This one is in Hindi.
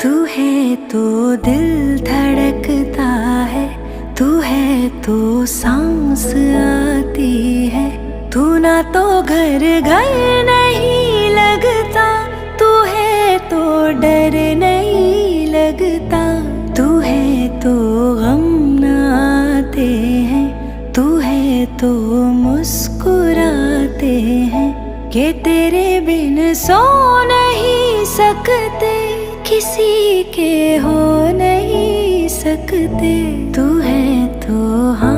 तू है तो दिल धड़कता है, तू है तो सांस आती है। तू ना तो घर घर नहीं लगता, तू है तो डर नहीं लगता। तू है तो गम न आते हैं, तू है तो मुस्कुराते हैं। कि तेरे बिन सो नहीं सकते, किसी के हो नहीं सकते। तू है तो हाँ